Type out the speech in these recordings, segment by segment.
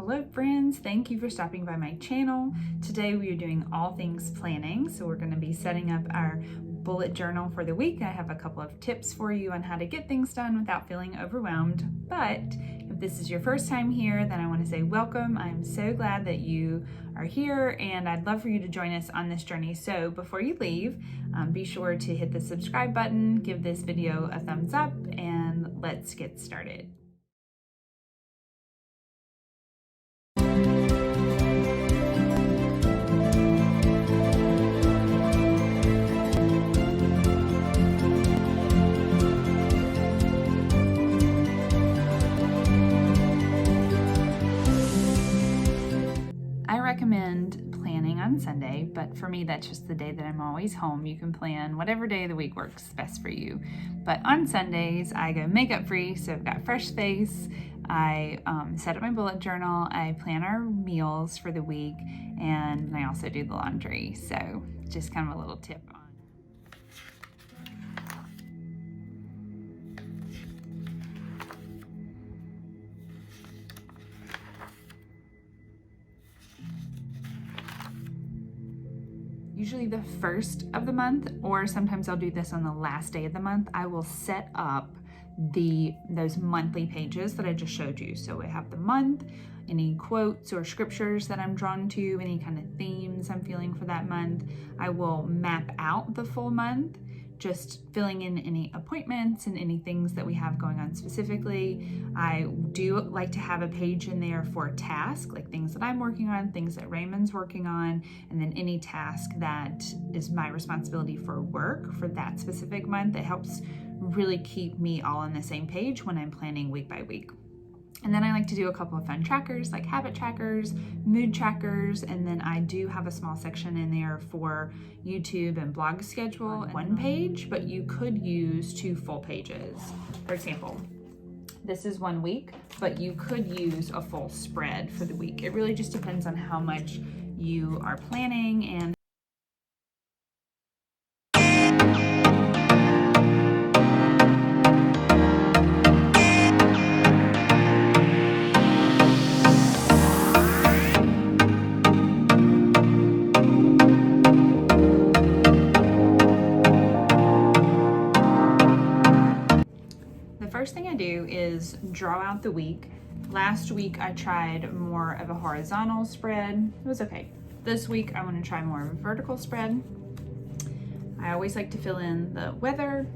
Hello friends, thank you for stopping by my channel. Today we are doing all things planning. So we're going to be setting up our bullet journal for the week. I have a couple of tips for you on how to get things done without feeling overwhelmed. But if this is your first time here, then I want to say welcome. I'm so glad that you are here and I'd love for you to join us on this journey. So before you leave, be sure to hit the subscribe button, give this video a thumbs up, and let's get started. I recommend planning on Sunday, but for me, that's just the day that I'm always home. You can plan whatever day of the week works best for you. But on Sundays, I go makeup free, so I've got fresh face. I set up my bullet journal. I plan our meals for the week, and I also do the laundry. So just kind of a little tip on. Usually the first of the month, or sometimes I'll do this on the last day of the month, I will set up those monthly pages that I just showed you. So I have the month, any quotes or scriptures that I'm drawn to, any kind of themes I'm feeling for that month. I will map out the full month, just filling in any appointments and any things that we have going on specifically. I do like to have a page in there for a task, like things that I'm working on, things that Raymond's working on, and then any task that is my responsibility for work for that specific month. It helps really keep me all on the same page when I'm planning week by week. And then I like to do a couple of fun trackers like habit trackers, mood trackers, and then I do have a small section in there for YouTube and blog schedule. One page, but you could use 2 full pages. For example, this is 1 week, but you could use a full spread for the week. It really just depends on how much you are planning and first thing I do is draw out the week. Last week I tried more of a horizontal spread. It was okay. This week I want to try more of a vertical spread. I always like to fill in the weather.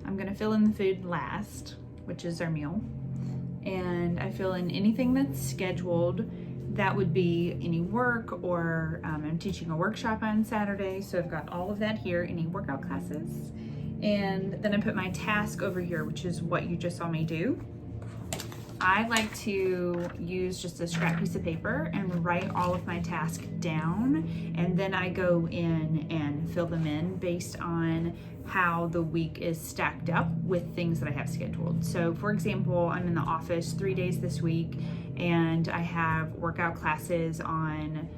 I'm going to fill in the food last, which is our meal. And I fill in anything that's scheduled. That would be any work, or I'm teaching a workshop on Saturday, so I've got all of that here, any workout classes. And then I put my task over here, which is what you just saw me do. I like to use just a scrap piece of paper and write all of my tasks down, and then I go in and fill them in based on how the week is stacked up with things that I have scheduled. So for example, I'm in the office 3 days this week, and I have workout classes on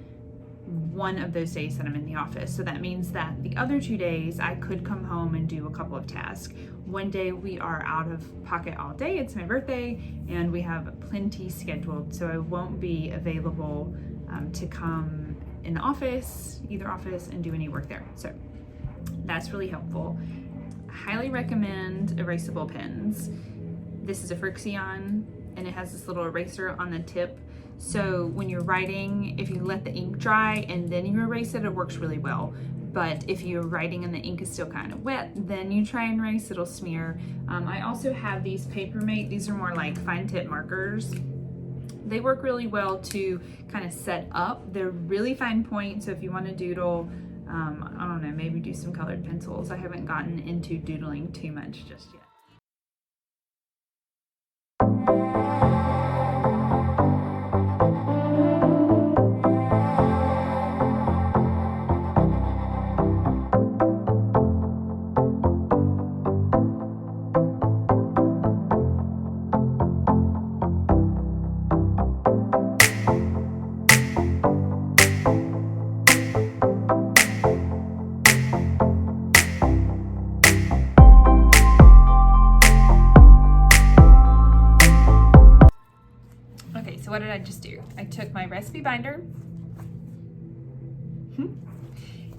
one of those days that I'm in the office. So that means that the other 2 days I could come home and do a couple of tasks. One day we are out of pocket all day. It's my birthday and we have plenty scheduled. So I won't be available to come in the office, either office, and do any work there. So that's really helpful. I highly recommend erasable pens. This is a Frixion and it has this little eraser on the tip. So when you're writing, if you let the ink dry and then you erase it, it works really well. But if you're writing and the ink is still kind of wet, then you try and erase, it'll smear. I also have these Papermate. These are more like fine tip markers. They work really well to kind of set up. They're really fine point, so if you want to doodle, I don't know, maybe do some colored pencils. I haven't gotten into doodling too much just yet. So what did I just do? I took my recipe binder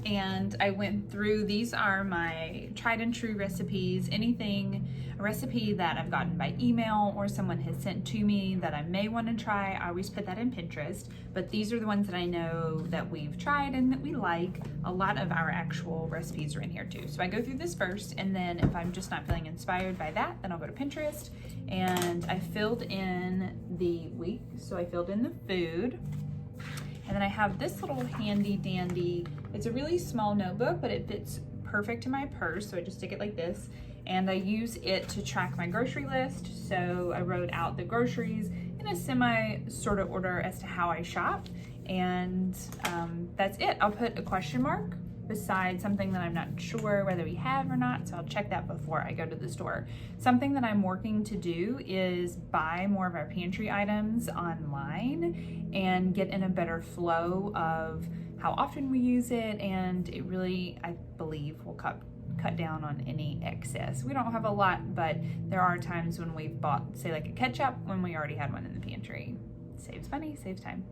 and I went through, these are my tried and true recipes. A recipe that I've gotten by email or someone has sent to me that I may want to try, I always put that in Pinterest, but these are the ones that I know that we've tried and that we like. A lot of our actual recipes are in here too. So I go through this first, and then if I'm just not feeling inspired by that, then I'll go to Pinterest. And I filled in the week, so I filled in the food. And then I have this little handy dandy, it's a really small notebook, but it fits perfect in my purse. So I just stick it like this, and I use it to track my grocery list. So I wrote out the groceries in a semi sort of order as to how I shop. And that's it. I'll put a question mark beside something that I'm not sure whether we have or not, so I'll check that before I go to the store. Something that I'm working to do is buy more of our pantry items online and get in a better flow of how often we use it, and it really, I believe, will cut down on any excess. We don't have a lot, but there are times when we've bought, say like a ketchup, when we already had one in the pantry. Saves money, saves time.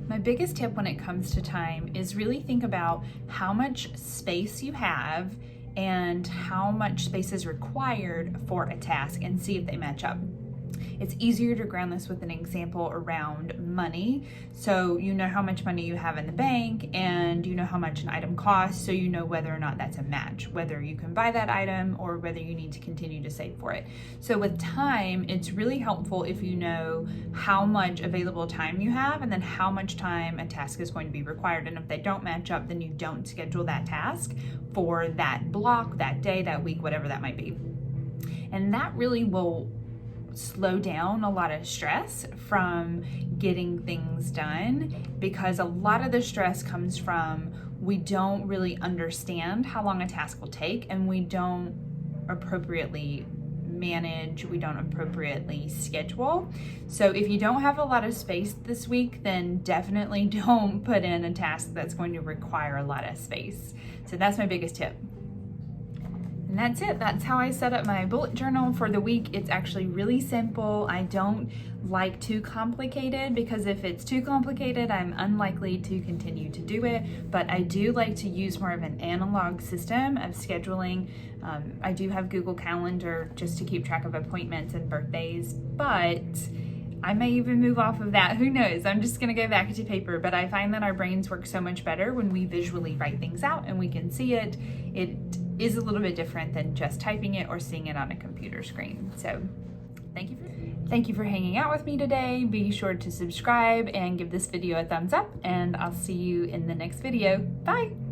My biggest tip when it comes to time is really think about how much space you have and how much space is required for a task, and see if they match up. It's easier to ground this with an example around money. So you know how much money you have in the bank, and you know how much an item costs, so you know whether or not that's a match, whether you can buy that item or whether you need to continue to save for it. So with time, it's really helpful if you know how much available time you have and then how much time a task is going to be required. And if they don't match up, then you don't schedule that task for that block, that day, that week, whatever that might be. And that really will slow down a lot of stress from getting things done, because a lot of the stress comes from we don't really understand how long a task will take, and we don't appropriately manage, we don't appropriately schedule. So if you don't have a lot of space this week, then definitely don't put in a task that's going to require a lot of space. So that's my biggest tip. And that's it. That's how I set up my bullet journal for the week. It's actually really simple. I don't like too complicated, because if it's too complicated, I'm unlikely to continue to do it. But I do like to use more of an analog system of scheduling. I do have Google Calendar just to keep track of appointments and birthdays, but I may even move off of that. Who knows? I'm just going to go back to paper. But I find that our brains work so much better when we visually write things out and we can see it. It is a little bit different than just typing it or seeing it on a computer screen. So thank you for hanging out with me today. Be sure to subscribe and give this video a thumbs up, and I'll see you in the next video. Bye.